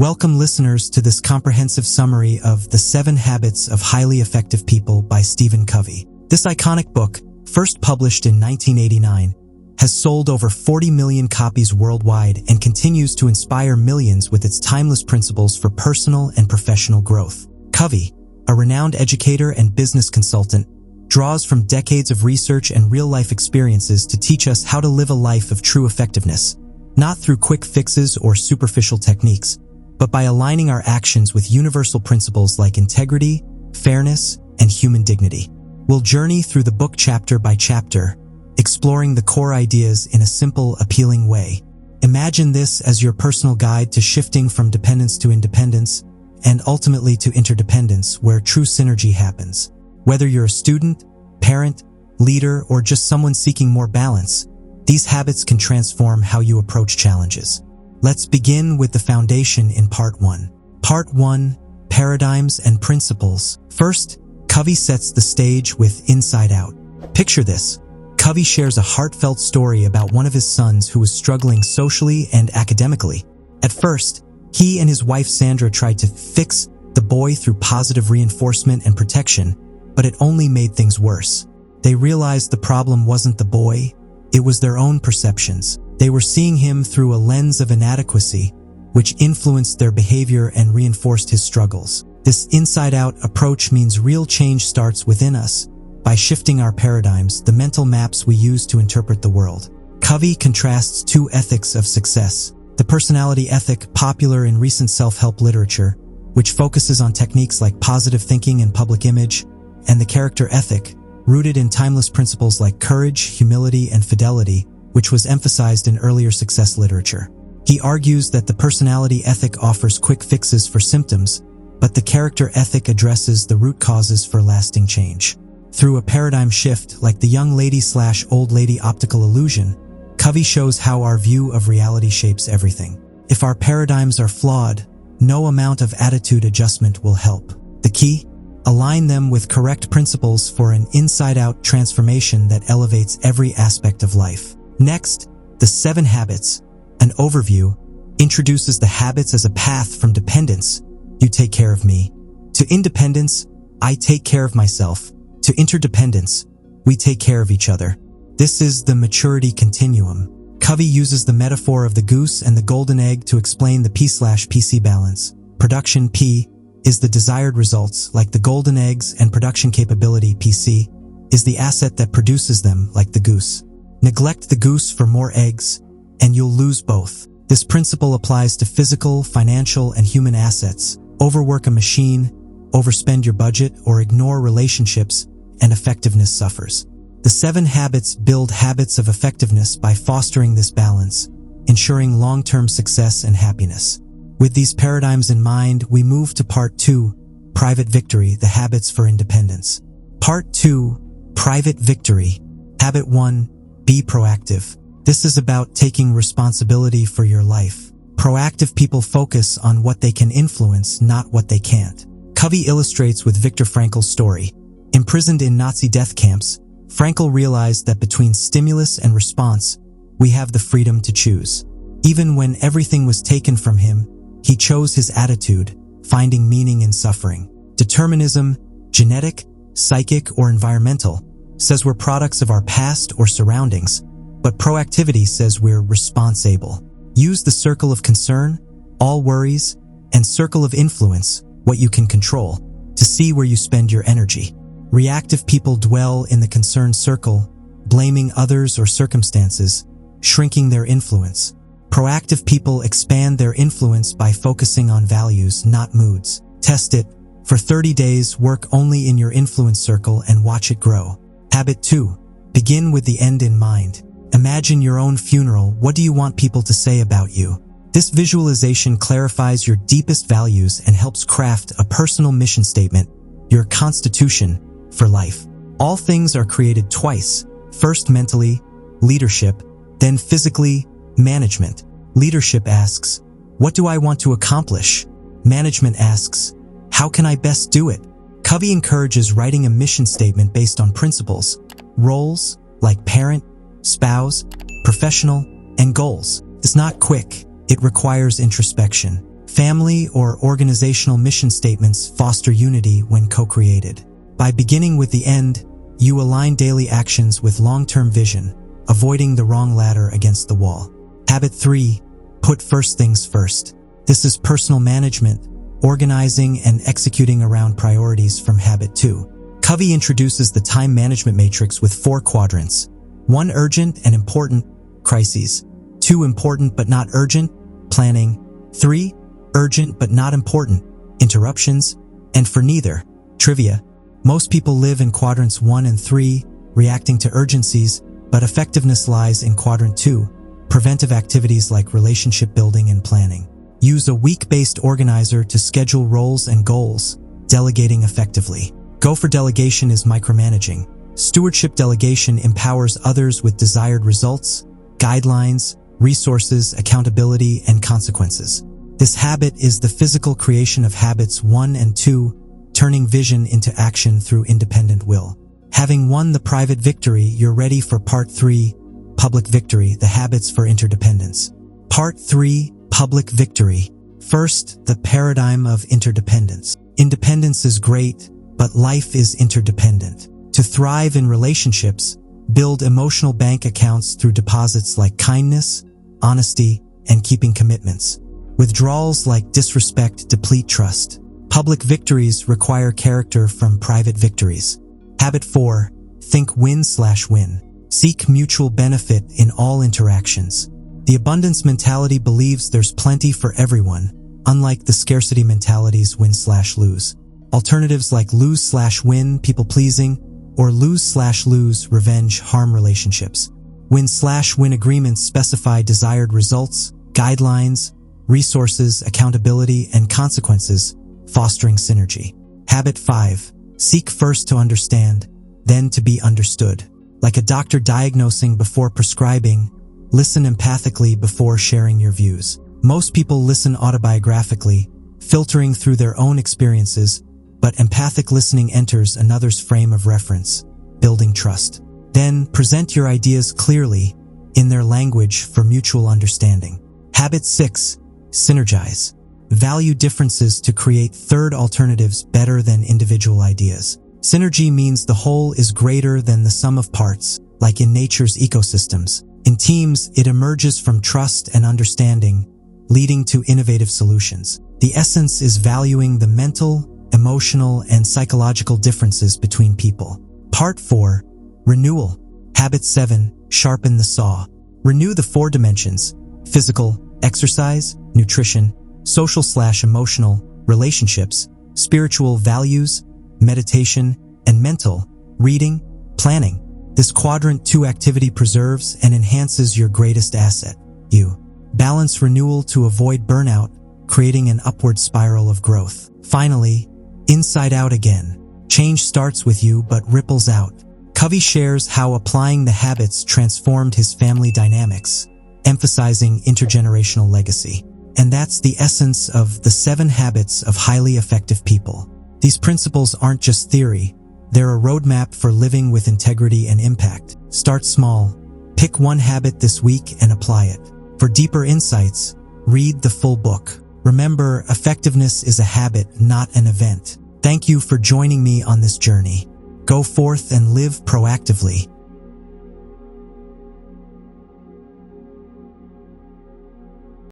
Welcome listeners to this comprehensive summary of The 7 Habits of Highly Effective People by Stephen Covey. This iconic book, first published in 1989, has sold over 40 million copies worldwide and continues to inspire millions with its timeless principles for personal and professional growth. Covey, a renowned educator and business consultant, draws from decades of research and real-life experiences to teach us how to live a life of true effectiveness, not through quick fixes or superficial techniques, but by aligning our actions with universal principles like integrity, fairness, and human dignity. We'll journey through the book chapter by chapter, exploring the core ideas in a simple, appealing way. Imagine this as your personal guide to shifting from dependence to independence, and ultimately to interdependence, where true synergy happens. Whether you're a student, parent, leader, or just someone seeking more balance, these habits can transform how you approach challenges. Let's begin with the foundation in Part 1. Part 1: Paradigms and Principles. First, Covey sets the stage with Inside Out. Picture this. Covey shares a heartfelt story about one of his sons who was struggling socially and academically. At first, he and his wife Sandra tried to fix the boy through positive reinforcement and protection, but it only made things worse. They realized the problem wasn't the boy, it was their own perceptions. They were seeing him through a lens of inadequacy, which influenced their behavior and reinforced his struggles. This inside-out approach means real change starts within us. By shifting our paradigms, the mental maps we use to interpret the world. Covey contrasts two ethics of success: the personality ethic, popular in recent self-help literature, which focuses on techniques like positive thinking and public image, and the character ethic, rooted in timeless principles like courage, humility, and fidelity, which was emphasized in earlier success literature. He argues that the personality ethic offers quick fixes for symptoms, but the character ethic addresses the root causes for lasting change. Through a paradigm shift, like the young lady/old lady optical illusion, Covey shows how our view of reality shapes everything. If our paradigms are flawed, no amount of attitude adjustment will help. The key? Align them with correct principles for an inside-out transformation that elevates every aspect of life. Next, The 7 Habits, an overview, introduces the habits as a path from dependence, you take care of me, to independence, I take care of myself, to interdependence, we take care of each other. This is the maturity continuum. Covey uses the metaphor of the goose and the golden egg to explain the P/PC balance. Production P is the desired results, like the golden eggs, and production capability PC is the asset that produces them, like the goose. Neglect the goose for more eggs, and you'll lose both. This principle applies to physical, financial, and human assets. Overwork a machine, overspend your budget, or ignore relationships, and effectiveness suffers. The 7 habits build habits of effectiveness by fostering this balance, ensuring long-term success and happiness. With these paradigms in mind, we move to Part 2, Private Victory, the Habits for Independence. Part 2, Private Victory. Habit 1, Be proactive. This is about taking responsibility for your life. Proactive people focus on what they can influence, not what they can't. Covey illustrates with Viktor Frankl's story. Imprisoned in Nazi death camps, Frankl realized that between stimulus and response, we have the freedom to choose. Even when everything was taken from him, he chose his attitude, finding meaning in suffering. Determinism, genetic, psychic, or environmental, says we're products of our past or surroundings, but proactivity says we're responsible. Use the circle of concern, all worries, and circle of influence, what you can control, to see where you spend your energy. Reactive people dwell in the concern circle, blaming others or circumstances, shrinking their influence. Proactive people expand their influence by focusing on values, not moods. Test it. For 30 days, work only in your influence circle and watch it grow. Habit 2. Begin with the end in mind. Imagine your own funeral. What do you want people to say about you? This visualization clarifies your deepest values and helps craft a personal mission statement, your constitution, for life. All things are created twice. First mentally, leadership, then physically, management. Leadership asks, what do I want to accomplish? Management asks, how can I best do it? Covey encourages writing a mission statement based on principles, roles like parent, spouse, professional, and goals. It's not quick. It requires introspection. Family or organizational mission statements foster unity when co-created. By beginning with the end, you align daily actions with long-term vision, avoiding the wrong ladder against the wall. Habit 3. Put first things first. This is personal management, organizing and executing around priorities from Habit 2. Covey introduces the time management matrix with 4 quadrants. 1 urgent and important, crises. 2 important but not urgent, planning. 3 urgent but not important, interruptions. And for neither, trivia. Most people live in quadrants 1 and 3, reacting to urgencies, but effectiveness lies in quadrant 2, preventive activities like relationship building and planning. Use a week-based organizer to schedule roles and goals, delegating effectively. Go for delegation is micromanaging. Stewardship delegation empowers others with desired results, guidelines, resources, accountability, and consequences. This habit is the physical creation of habits 1 and 2, turning vision into action through independent will. Having won the private victory, you're ready for Part 3, Public Victory, the habits for interdependence. Part 3, Public Victory. First, the paradigm of interdependence. Independence is great, but life is interdependent. To thrive in relationships, build emotional bank accounts through deposits like kindness, honesty, and keeping commitments. Withdrawals like disrespect deplete trust. Public victories require character from private victories. Habit 4. Think win/win. Seek mutual benefit in all interactions. The abundance mentality believes there's plenty for everyone, unlike the scarcity mentality's win/lose. Alternatives like lose/win, people-pleasing, or lose/lose, revenge, harm relationships. Win/win agreements specify desired results, guidelines, resources, accountability, and consequences, fostering synergy. Habit 5. Seek first to understand, then to be understood. Like a doctor diagnosing before prescribing, listen empathically before sharing your views. Most people listen autobiographically, filtering through their own experiences, but empathic listening enters another's frame of reference, building trust. Then present your ideas clearly, in their language for mutual understanding. Habit 6. Synergize. Value differences to create third alternatives better than individual ideas. Synergy means the whole is greater than the sum of parts, like in nature's ecosystems. In teams, it emerges from trust and understanding, leading to innovative solutions. The essence is valuing the mental, emotional, and psychological differences between people. Part 4. Renewal. Habit 7. Sharpen the saw. Renew the 4 dimensions: physical, exercise, nutrition, social/emotional, relationships, spiritual, values, meditation, and mental, reading, planning. This quadrant 2 activity preserves and enhances your greatest asset, you. Balance renewal to avoid burnout, creating an upward spiral of growth. Finally, inside out again. Change starts with you but ripples out. Covey shares how applying the habits transformed his family dynamics, emphasizing intergenerational legacy. And that's the essence of the 7 habits of highly effective people. These principles aren't just theory, they're a roadmap for living with integrity and impact. Start small, pick one habit this week and apply it. For deeper insights, read the full book. Remember, effectiveness is a habit, not an event. Thank you for joining me on this journey. Go forth and live proactively.